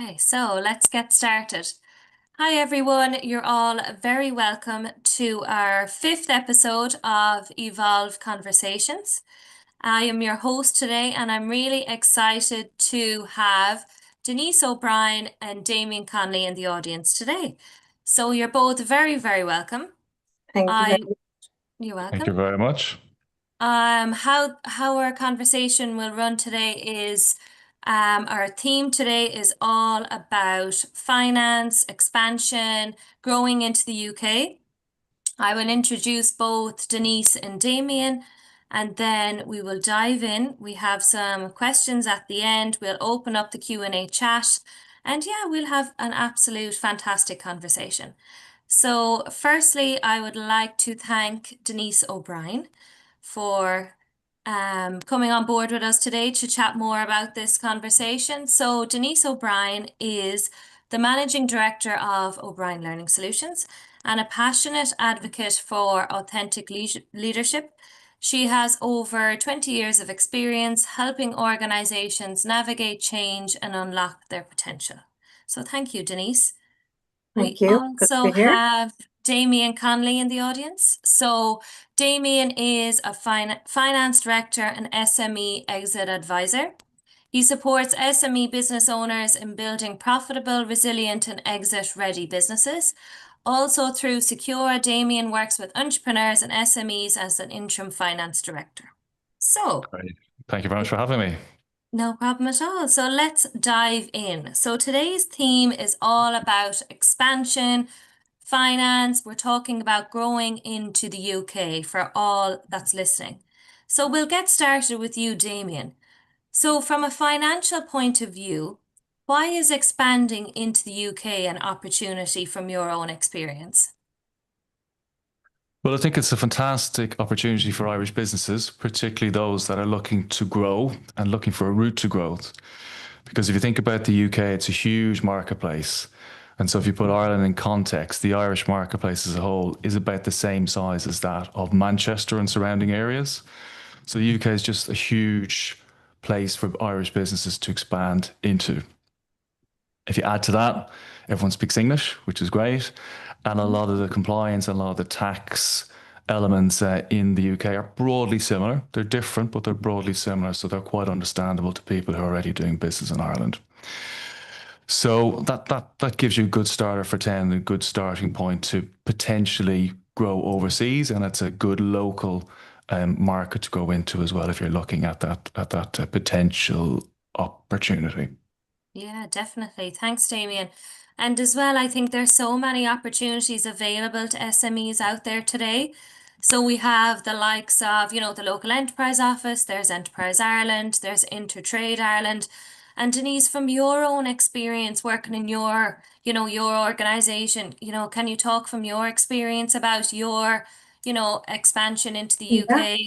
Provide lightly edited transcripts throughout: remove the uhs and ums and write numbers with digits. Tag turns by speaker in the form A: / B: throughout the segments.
A: Okay, so let's get started. Hi, everyone. You're all very welcome to our fifth episode of Evolve Conversations. I am your host today, and I'm really excited to have Denise O'Brien and Damian Connelly in the audience today. So you're both very, very welcome.
B: Thank you very
A: I,
B: much.
A: you're
C: Thank you
A: welcome.
C: very much.
A: How our conversation will run today is our theme today is all about finance, expansion, growing into the UK. I will introduce both Denise and Damien, and then we will dive in. We have some questions at the end. We'll open up the Q&A chat, and yeah, we'll have an absolute fantastic conversation. So, firstly, I would like to thank Denise O'Brien for coming on board with us today to chat more about this conversation. So, Denise O'Brien is the Managing Director of O'Brien Learning Solutions and a passionate advocate for authentic leadership. She has over 20 years of experience helping organizations navigate change and unlock their potential. So, thank you, Denise.
B: Thank
A: We
B: you. Good to
A: also
B: be here.
A: have Damian Connelly in the audience. So Damian is a finance director and SME exit advisor. He supports SME business owners in building profitable, resilient, and exit-ready businesses. Also through Secure, Damian works with entrepreneurs and SMEs as an interim finance director. So
C: Great. Thank you very much for having me.
A: no problem at all. So let's dive in. So today's theme is all about expansion, finance. We're talking about growing into the UK for all that's listening. So we'll get started with you, Damien. So from a financial point of view, why is expanding into the UK an opportunity from your own experience?
C: Well, I think it's a fantastic opportunity for Irish businesses, particularly those that are looking to grow and looking for a route to growth. Because if you think about the UK, it's a huge marketplace. And so if you put Ireland in context, the Irish marketplace as a whole is about the same size as that of Manchester and surrounding areas. So the UK is just a huge place for Irish businesses to expand into. If you add to that, everyone speaks English, which is great. And a lot of the compliance and a lot of the tax elements in the UK are broadly similar. They're different, but they're broadly similar. So they're quite understandable to people who are already doing business in Ireland. So that gives you a good starter for 10, a good starting point to potentially grow overseas. And it's a good local market to go into as well if you're looking at that potential opportunity.
A: Yeah, definitely. Thanks, Damien. And as well, I think there's so many opportunities available to SMEs out there today. So we have the likes of, the local enterprise office, there's Enterprise Ireland, there's Intertrade Ireland. And Denise, from your own experience working in your organization, can you talk from your experience about your, expansion into the
B: Yeah,
A: UK?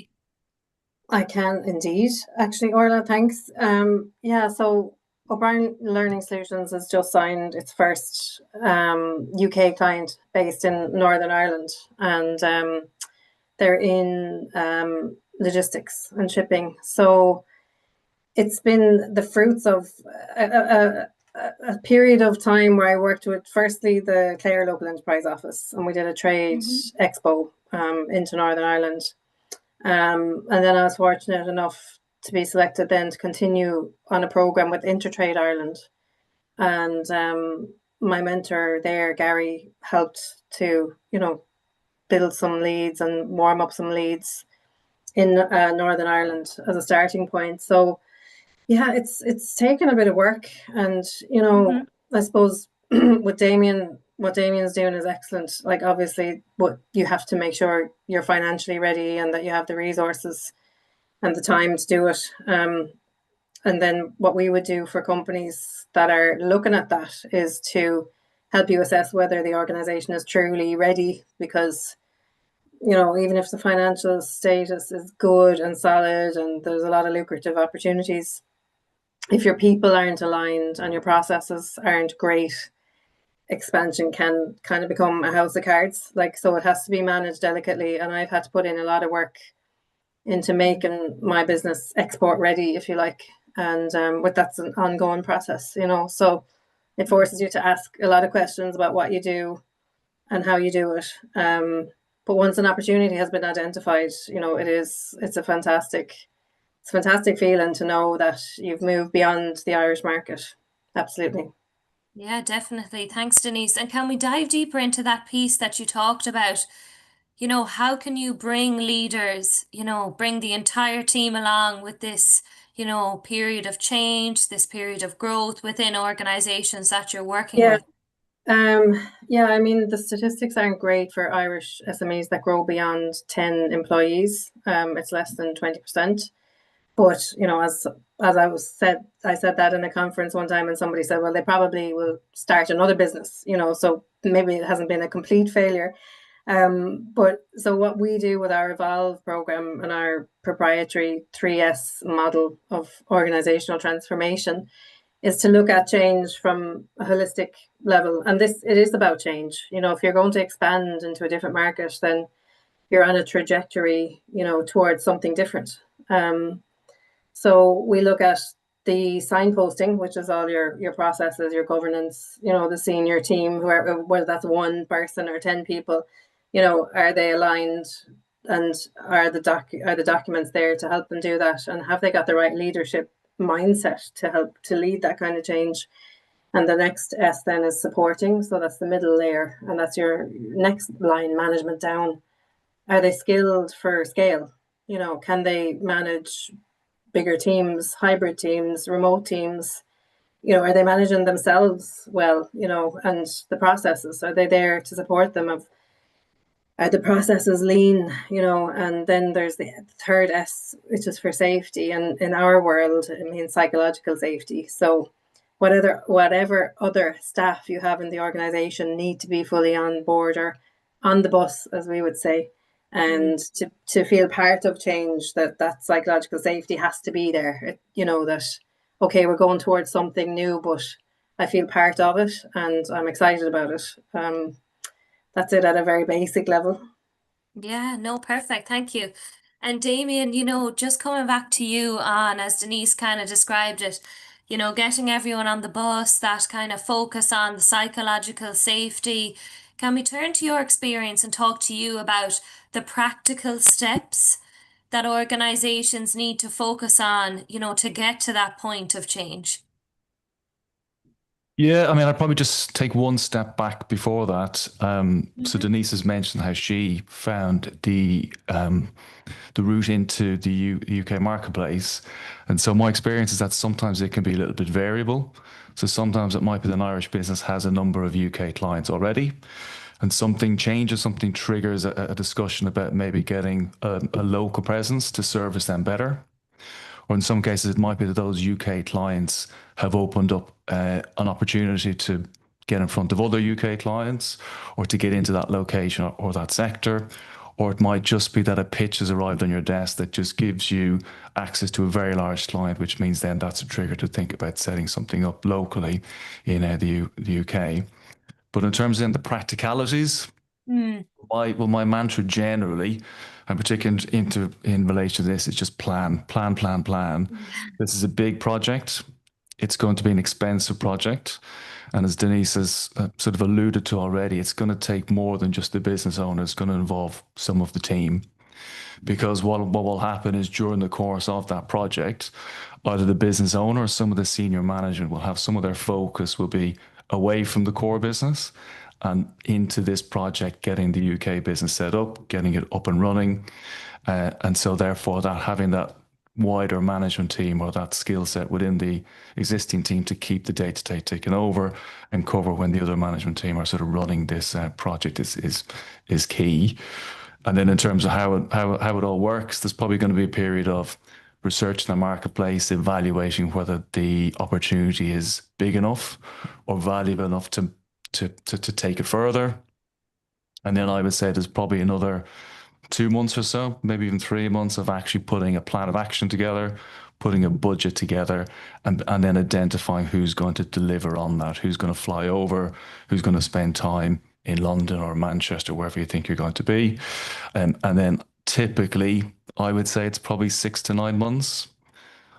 B: I can indeed. Actually, Orla, thanks. So O'Brien Learning Solutions has just signed its first UK client based in Northern Ireland, and they're in logistics and shipping. So it's been the fruits of a period of time where I worked with firstly the Clare Local Enterprise Office, and we did a trade
A: Mm-hmm.
B: expo into Northern Ireland. And then I was fortunate enough to be selected then to continue on a program with Intertrade Ireland. And my mentor there, Gary, helped to, build some leads and warm up some leads in Northern Ireland as a starting point. So yeah, it's taken a bit of work, and
A: Mm-hmm.
B: I suppose with Damien, what Damien's doing is excellent. Like obviously, but you have to make sure you're financially ready and that you have the resources and the time to do it. And then what we would do for companies that are looking at that is to help you assess whether the organization is truly ready, because even if the financial status is good and solid and there's a lot of lucrative opportunities, if your people aren't aligned and your processes aren't great, expansion can kind of become a house of cards. Like, so it has to be managed delicately. And I've had to put in a lot of work into making my business export ready, if you like. And with that's an ongoing process. So it forces you to ask a lot of questions about what you do and how you do it. But once an opportunity has been identified, it's a fantastic feeling to know that you've moved beyond the Irish market. Absolutely.
A: Yeah, definitely. Thanks, Denise. And can we dive deeper into that piece that you talked about? How can you bring leaders, bring the entire team along with this, period of change, this period of growth within organizations that you're working
B: Yeah.
A: with?
B: Yeah, I mean, the statistics aren't great for Irish SMEs that grow beyond 10 employees. It's less than 20%. But, as I said that in a conference one time, and somebody said, well, they probably will start another business, so maybe it hasn't been a complete failure. But so what we do with our Evolve program and our proprietary 3S model of organizational transformation is to look at change from a holistic level. And it is about change. If you're going to expand into a different market, then you're on a trajectory, towards something different. So we look at the signposting, which is all your processes, your governance, the senior team, whether that's one person or 10 people, are they aligned, and are the documents there to help them do that, and have they got the right leadership mindset to help to lead that kind of change? And the next S then is supporting. So that's the middle layer, and that's your next line, management down. Are they skilled for scale? Can they manage bigger teams, hybrid teams, remote teams? Are they managing themselves well? And the processes, are they there to support them? Are the processes lean? And then there's the third S, which is for safety. And in our world, it means psychological safety. So whatever other staff you have in the organization need to be fully on board, or on the bus, as we would say, and to feel part of change. That psychological safety has to be there. That, okay, we're going towards something new, but I feel part of it and I'm excited about it. That's it at a very basic level.
A: Yeah, no, perfect. Thank you. And Damien, just coming back to you on, as Denise kind of described it, getting everyone on the bus, that kind of focus on the psychological safety. Can we turn to your experience and talk to you about the practical steps that organizations need to focus on, to get to that point of change?
C: Yeah, I mean, I'd probably just take one step back before that. So Denise has mentioned how she found the route into the UK marketplace, and so my experience is that sometimes it can be a little bit variable. So sometimes it might be that an Irish business has a number of UK clients already, and something changes, something triggers a discussion about maybe getting a local presence to service them better. Or in some cases, it might be that those UK clients have opened up an opportunity to get in front of other UK clients, or to get into that location or that sector. Or it might just be that a pitch has arrived on your desk that just gives you access to a very large client, which means then that's a trigger to think about setting something up locally in the UK. But in terms of the practicalities, my mantra generally, and particularly in relation to this, is just plan. This is a big project. It's going to be an expensive project. And as Denise has sort of alluded to already, it's going to take more than just the business owner. It's going to involve some of the team. Because what will happen is, during the course of that project, either the business owner or some of the senior management will have some of their focus will be away from the core business and into this project, getting the UK business set up, getting it up and running. And so therefore that having that wider management team or that skill set within the existing team to keep the day-to-day taken over and cover when the other management team are sort of running this project is key. And then in terms of how it all works, there's probably going to be a period of researching the marketplace, evaluating whether the opportunity is big enough or valuable enough to take it further. And then I would say there's probably another 2 months or so, maybe even 3 months, of actually putting a plan of action together, putting a budget together, and then identifying who's going to deliver on that, who's going to fly over, who's going to spend time in London or Manchester, wherever you think you're going to be. And then typically, I would say it's probably 6 to 9 months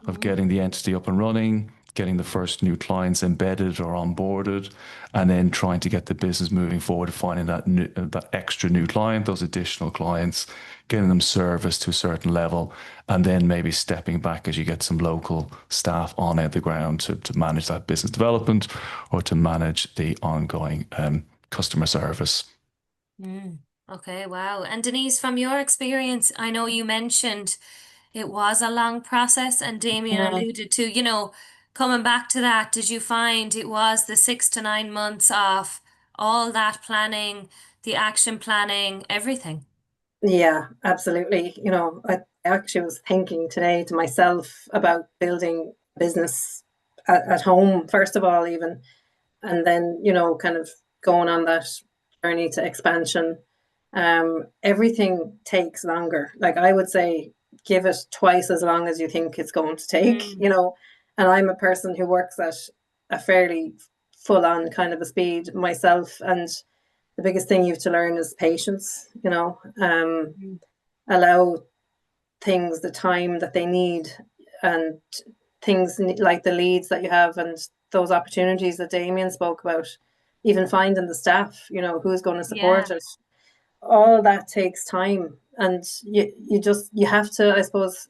C: of getting the entity up and running, getting the first new clients embedded or onboarded, and then trying to get the business moving forward, finding that extra new client, those additional clients, getting them serviced to a certain level, and then maybe stepping back as you get some local staff on the ground to manage that business development or to manage the ongoing customer service.
A: Okay, wow. And Denise, from your experience, I know you mentioned it was a long process, and Damien alluded to, coming back to that, did you find it was the 6 to 9 months of all that planning, the action planning, everything?
B: Yeah, absolutely. I actually was thinking today to myself about building business at home, first of all, even, and then, kind of going on that journey to expansion. Everything takes longer. Like, I would say, give it twice as long as you think it's going to take, and I'm a person who works at a fairly full on kind of a speed myself. And the biggest thing you have to learn is patience, allow things the time that they need, and things like the leads that you have and those opportunities that Damien spoke about, even finding the staff, who's going to support
A: Yeah.
B: it. All that takes time, and you have to, I suppose,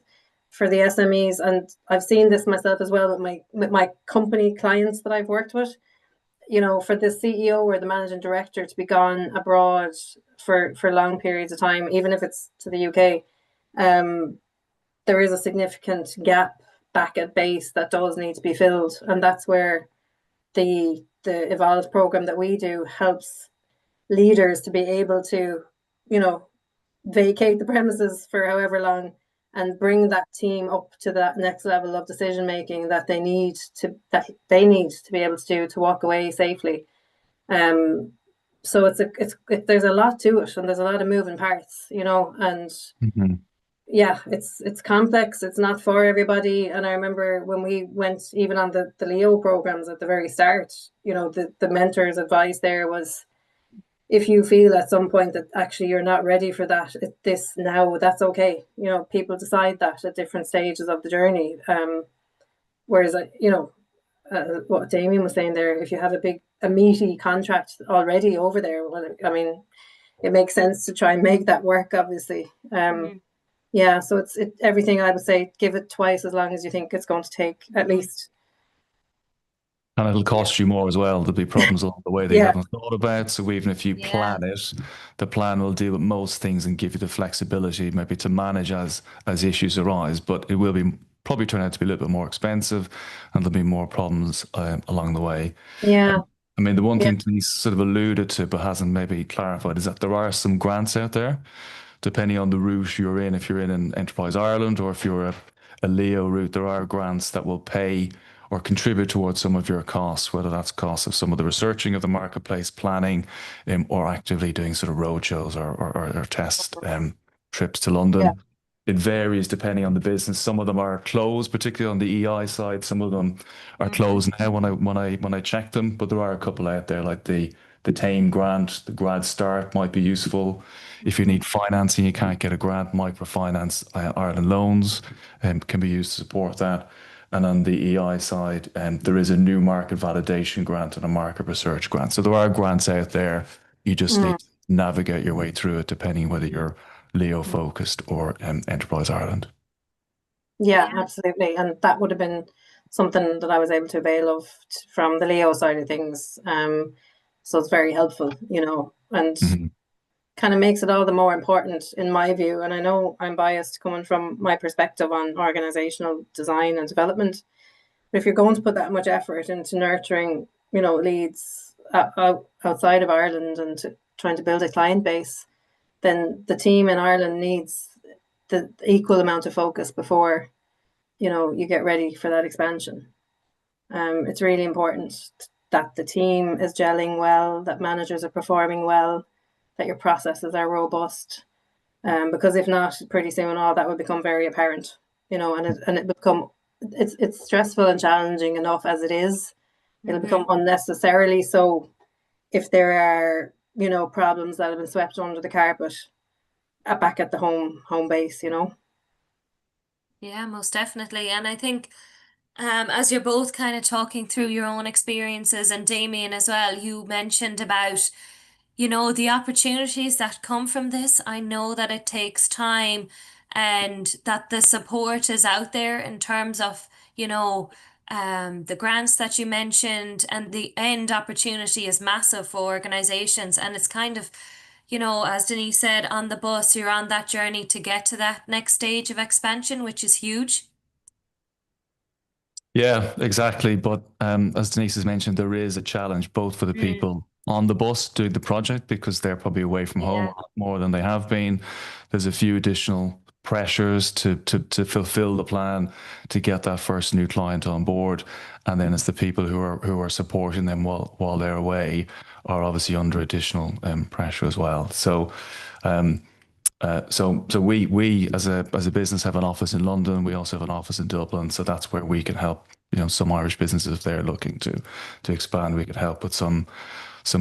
B: for the SMEs, and I've seen this myself as well with my company clients that I've worked with, for the CEO or the managing director to be gone abroad for long periods of time, even if it's to the UK, there is a significant gap back at base that does need to be filled, and that's where the Evolve program that we do helps leaders to be able to, vacate the premises for however long and bring that team up to that next level of decision making that they need to be able to do to walk away safely. So there's a lot to it, and there's a lot of moving parts, and yeah, it's complex. It's not for everybody. And I remember when we went even on the Leo programs at the very start, the mentor's advice there was, if you feel at some point that actually you're not ready for this now, that's okay. People decide that at different stages of the journey. Whereas, what Damien was saying there, if you have a meaty contract already over there, well, I mean, it makes sense to try and make that work, obviously. Yeah, so it's everything. I would say give it twice as long as you think it's going to take, at least.
C: And it'll cost you more as well. There'll be problems along the way that you haven't thought about. So even if you plan it, the plan will deal with most things and give you the flexibility maybe to manage as issues arise. But it will be probably turn out to be a little bit more expensive, and there'll be more problems along the way.
B: Yeah.
C: I mean, the one thing Denise sort of alluded to but hasn't maybe clarified is that there are some grants out there, depending on the route you're in. If you're in an Enterprise Ireland or if you're a Leo route, there are grants that will pay or contribute towards some of your costs, whether that's costs of some of the researching of the marketplace, planning, or actively doing sort of roadshows or test trips to London. It varies depending on the business. Some of them are closed, particularly on the EI side. Some of them are closed now when I check them, but there are a couple out there like the TAME grant, the Grad Start might be useful. If you need financing, you can't get a grant, microfinance Ireland loans can be used to support that. And on the EI side, there is a new market validation grant and a market research grant. So there are grants out there. You just need to navigate your way through it, depending whether you're Leo focused or Enterprise Ireland.
B: Yeah, absolutely. And that would have been something that I was able to avail of from the Leo side of things. So it's very helpful, and kind of makes it all the more important in my view. And I know I'm biased coming from my perspective on organizational design and development. But if you're going to put that much effort into nurturing, leads outside of Ireland and trying to build a client base, then the team in Ireland needs the equal amount of focus before, you get ready for that expansion. It's really important that the team is gelling well, that managers are performing well, that your processes are robust, because if not, pretty soon all that will become very apparent, and it become it's stressful and challenging enough as it is. It'll become unnecessarily so if there are problems that have been swept under the carpet back at the home base.
A: Yeah, most definitely. And I think As you're both kind of talking through your own experiences, and Damien as well, you mentioned about, the opportunities that come from this. I know that it takes time and that the support is out there in terms of, the grants that you mentioned, and the end opportunity is massive for organizations. And it's kind of, as Denise said, on the bus, you're on that journey to get to that next stage of expansion, which is huge.
C: Yeah, exactly. But as Denise has mentioned, there is a challenge both for the
A: Mm,
C: people on the bus doing the project because they're probably away from home
A: yeah.
C: a lot more than they have been. There's a few additional pressures to fulfill the plan to get that first new client on board, and then it's the people who are supporting them while they're away are obviously under additional pressure as well. So we as a business have an office in London. We also have an office in Dublin. So that's where we can help. Some Irish businesses if they're looking to expand, we could help with some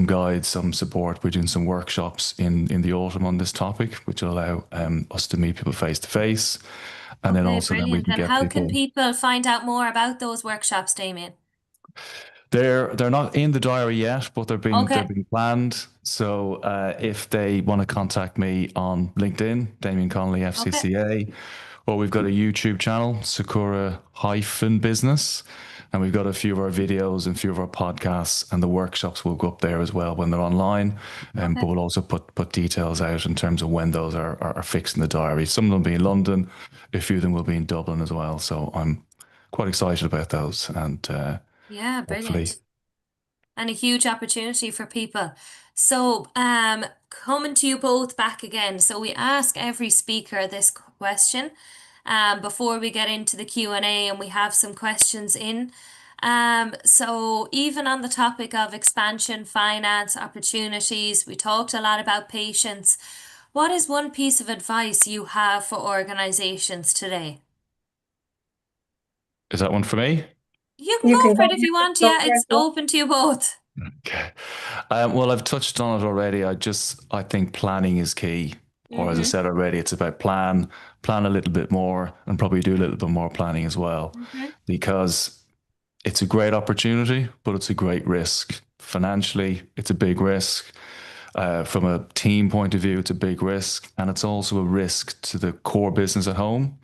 C: guides, some support. We're doing some workshops in the autumn on this topic, which will allow us to meet people face to face, and then
A: Okay,
C: also then we
A: brilliant.
C: can
A: And
C: get
A: how can
C: people.
A: people find out more about those workshops, Damien?
C: They're not in the diary yet, but they're
A: Okay,
C: being planned. So if they want to contact me on LinkedIn, Damian Connelly
A: okay,
C: FCCA, or we've got a YouTube channel, Sakura hyphen Business, and we've got a few of our videos and a few of our podcasts, and the workshops will go up there as well when they're online.
A: okay.
C: But we'll also put details out in terms of when those are fixed in the diary. Some of them will be in London, a few of them will be in Dublin as well. So I'm quite excited about those, and
A: Yeah,
C: hopefully.
A: brilliant. And a huge opportunity for people. So, coming to you both back again. So we ask every speaker this question, before we get into the Q&A, and we have some questions in. So even on the topic of expansion, finance, opportunities, we talked a lot about patience. What is one piece of advice you have for organizations today?
C: Is that one for me?
A: You can
B: You
A: go
B: can
A: for
B: go,
A: it if you want.
B: go
A: Yeah,
B: for it.
A: it's open to you both.
C: Okay. Well, I've touched on it already. I think planning is key. Or as I
A: Mm-hmm.
C: said already, it's about plan a little bit more, and probably do a little bit more planning as well,
A: Mm-hmm.
C: because it's a great opportunity, but it's a great risk. Financially, it's a big risk. From a team point of view, it's a big risk, and it's also a risk to the core business at home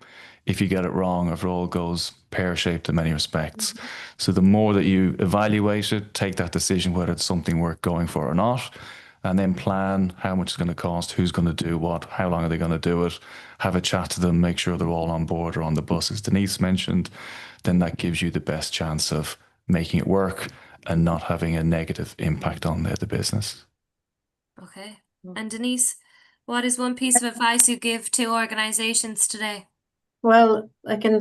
C: if you get it wrong, if it all goes pear-shaped in many respects. So the more that you evaluate it, take that decision whether it's something worth going for or not, and then plan how much it's going to cost, who's going to do what, how long are they going to do it, have a chat to them, make sure they're all on board or on the bus, as Denise mentioned, then that gives you the best chance of making it work and not having a negative impact on the business.
A: Okay. And Denise, what is one piece of advice you give to organizations today?
B: Well, like in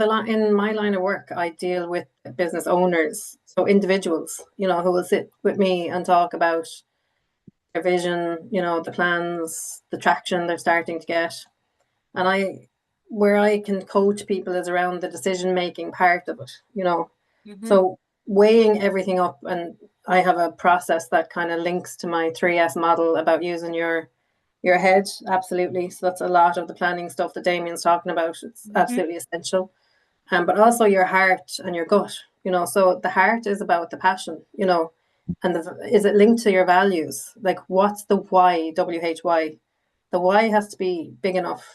B: my line of work, I deal with business owners, so individuals, who will sit with me and talk about their vision, the plans, the traction they're starting to get. And where I can coach people is around the decision making part of it.
A: Mm-hmm.
B: So weighing everything up, and I have a process that kind of links to my 3S model about using your head, absolutely. So that's a lot of the planning stuff that Damien's talking about. It's
A: Mm-hmm.
B: absolutely essential. But also your heart and your gut. So the heart is about the passion. And is it linked to your values? Like, what's the why, WHY? The why has to be big enough.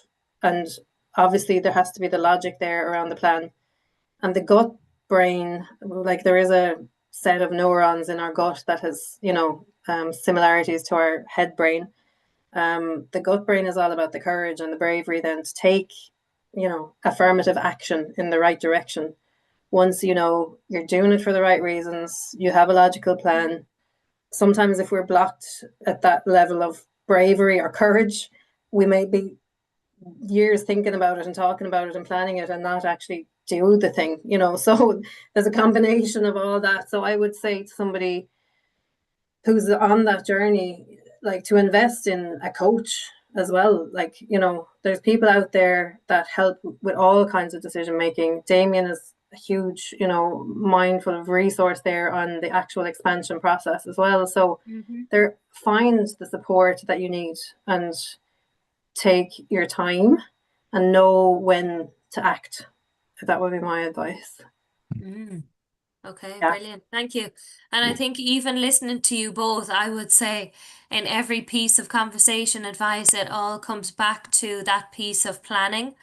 B: And obviously, there has to be the logic there around the plan. And the gut brain, like, there is a set of neurons in our gut that has, similarities to our head brain. The gut brain is all about the courage and the bravery then to take, affirmative action in the right direction. Once you know you're doing it for the right reasons, you have a logical plan. Sometimes, if we're blocked at that level of bravery or courage, we may be years thinking about it and talking about it and planning it and not actually do the thing. So there's a combination of all that. So I would say to somebody who's on that journey, like, to invest in a coach as well. Like, there's people out there that help with all kinds of decision making. Damien is a huge, mindful of resource there on the actual expansion process as well. So
A: Mm-hmm.
B: there, find the support that you need and take your time and know when to act. That would be my advice.
A: Mm. Okay,
B: Yeah.
A: brilliant. Thank you. And I think even listening to you both, I would say in every piece of conversation advice, it all comes back to that piece of planning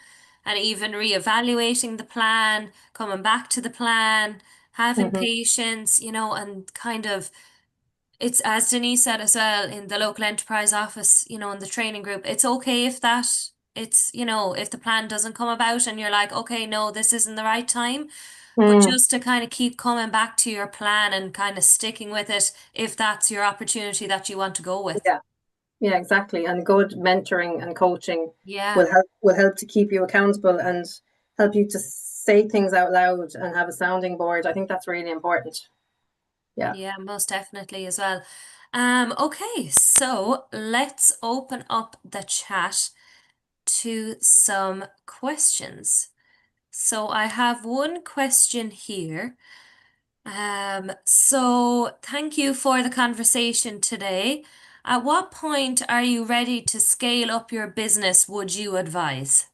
A: and even reevaluating the plan, coming back to the plan, having
B: Hmm.
A: patience, and kind of it's as Denise said as well in the local enterprise office, in the training group, it's okay if if the plan doesn't come about and you're like, okay, no, this isn't the right time. But
B: Mm.
A: just to kind of keep coming back to your plan and kind of sticking with it if that's your opportunity that you want to go with.
B: Yeah. Yeah, exactly. And good mentoring and coaching
A: Yeah.
B: will help to keep you accountable and help you to say things out loud and have a sounding board. I think that's really important. Yeah.
A: Yeah, most definitely as well. Okay, so let's open up the chat to some questions. So I have one question here. So thank you for the conversation today. At what point are you ready to scale up your business, would you advise?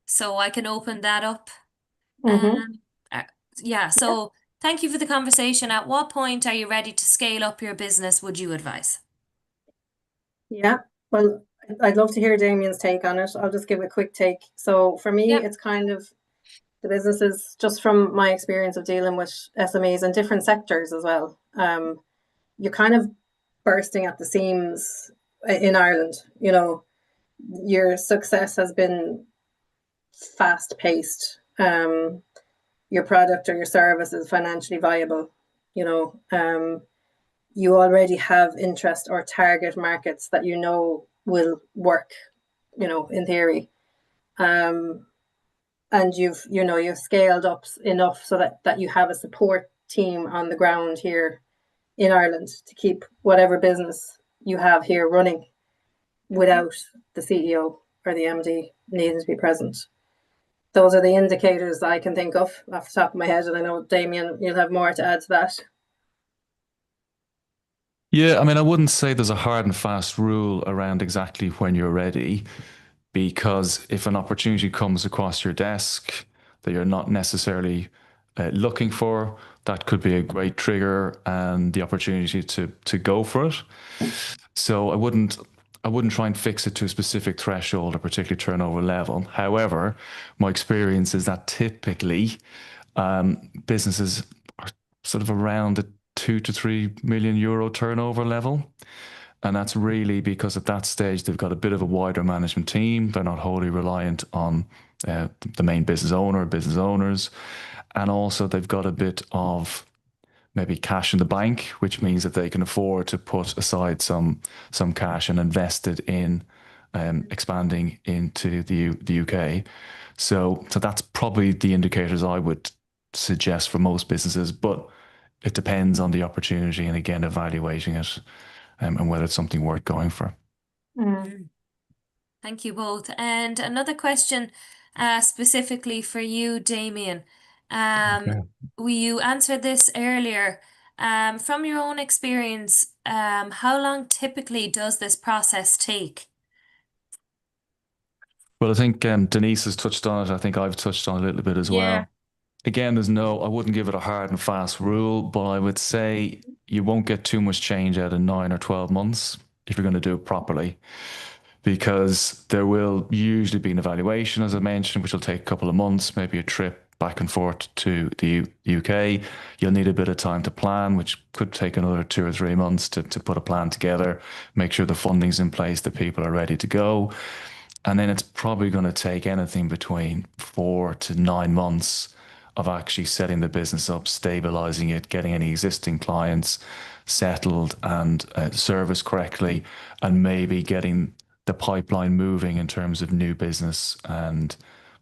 A: So I can open that up.
B: Hmm.
A: Um, uh, yeah, so thank you for the conversation. At what point are you ready to scale up your business, would you advise?
B: Yeah. Well, I'd love to hear Damien's take on it. I'll just give a quick take. So for me,
A: Yeah.
B: it's kind of the businesses, just from my experience of dealing with SMEs in different sectors as well. You're kind of bursting at the seams in Ireland. Your success has been fast paced. Your product or your service is financially viable. You know, you already have interest or target markets that will work. In theory, um, and you've scaled up enough so that you have a support team on the ground here in Ireland to keep whatever business you have here running without the CEO or the MD needing to be present. Those are the indicators that I can think of off the top of my head, and I know Damien, you'll have more to add to that.
C: Yeah, I mean, I wouldn't say there's a hard and fast rule around exactly when you're ready, because if an opportunity comes across your desk that you're not necessarily looking for, that could be a great trigger and the opportunity to go for it. So I wouldn't try and fix it to a specific threshold or particular turnover level. However, my experience is that typically businesses are sort of around the 2 to 3 million euro turnover level. And that's really because at that stage, they've got a bit of a wider management team. They're not wholly reliant on the main business owner, business owners. And also, they've got a bit of maybe cash in the bank, which means that they can afford to put aside some cash and invest it in expanding into the UK. So that's probably the indicators I would suggest for most businesses, but it depends on the opportunity and again evaluating it and whether it's something worth going for.
B: Mm.
A: Mm. Thank you both. And another question specifically for you, Damien. Um,
C: Okay.
A: you answered this earlier. From your own experience, how long typically does this process take?
C: Well, I think Denise has touched on it. I think I've touched on it a little bit as
A: Yeah.
C: well. Again, I wouldn't give it a hard and fast rule, but I would say you won't get too much change out of 9 or 12 months if you're going to do it properly, because there will usually be an evaluation, as I mentioned, which will take a couple of months, maybe a trip back and forth to the UK. You'll need a bit of time to plan, which could take another 2 or 3 months to put a plan together, make sure the funding's in place, that people are ready to go. And then it's probably going to take anything between 4 to 9 months of actually setting the business up, stabilizing it, getting any existing clients settled and serviced correctly, and maybe getting the pipeline moving in terms of new business and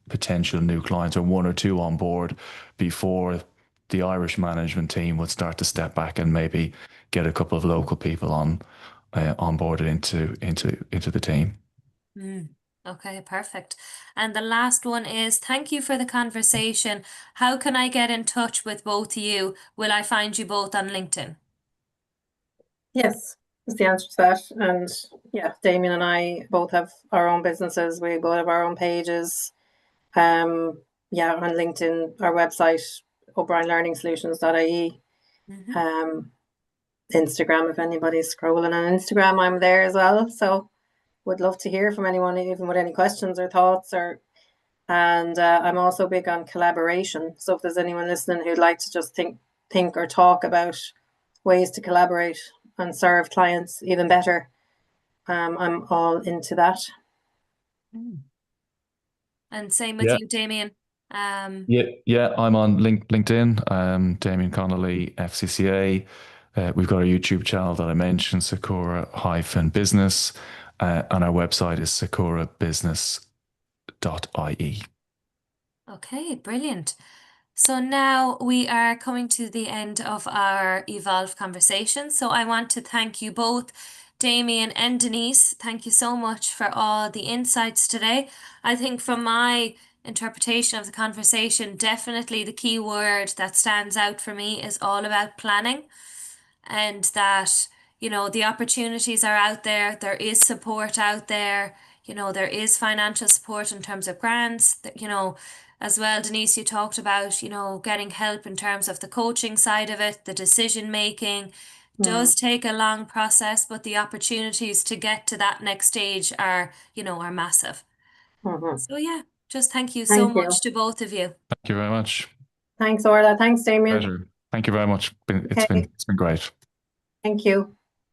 C: potential new clients or one or two on board before the Irish management team would start to step back and maybe get a couple of local people onboarded into the team.
A: Mm. Okay, perfect. And the last one is thank you for the conversation. How can I get in touch with both of you? Will I find you both on LinkedIn?
B: Yes, is the answer to that. And yeah, Damien and I both have our own businesses. We both have our own pages. Um, yeah, on LinkedIn, our website, o'brienlearningsolutions.ie. Instagram, if anybody's scrolling on Instagram, I'm there as well. So would love to hear from anyone, even with any questions or thoughts. And I'm also big on collaboration. So if there's anyone listening who'd like to just think or talk about ways to collaborate and serve clients even better, I'm all into that.
A: And same with you, Damian.
C: Yeah, I'm on LinkedIn, Damian Connelly, FCCA. We've got our YouTube channel that I mentioned, Sakura-Business, and our website is sakurabusiness.ie.
A: Okay, brilliant. So now we are coming to the end of our Evolve conversation. So I want to thank you both, Damian and Denise. Thank you so much for all the insights today. I think from my interpretation of the conversation, definitely the key word that stands out for me is all about planning, and that, the opportunities are out there. There is support out there. There is financial support in terms of grants that, as well, Denise, you talked about, getting help in terms of the coaching side of it. The decision making does take a long process, but the opportunities to get to that next stage are massive. So yeah, just thank you so much to both of you.
C: Thank you very much.
B: Thanks, Orla. Thanks, Damian.
C: Pleasure. Thank you very much. It's been great.
B: Thank you.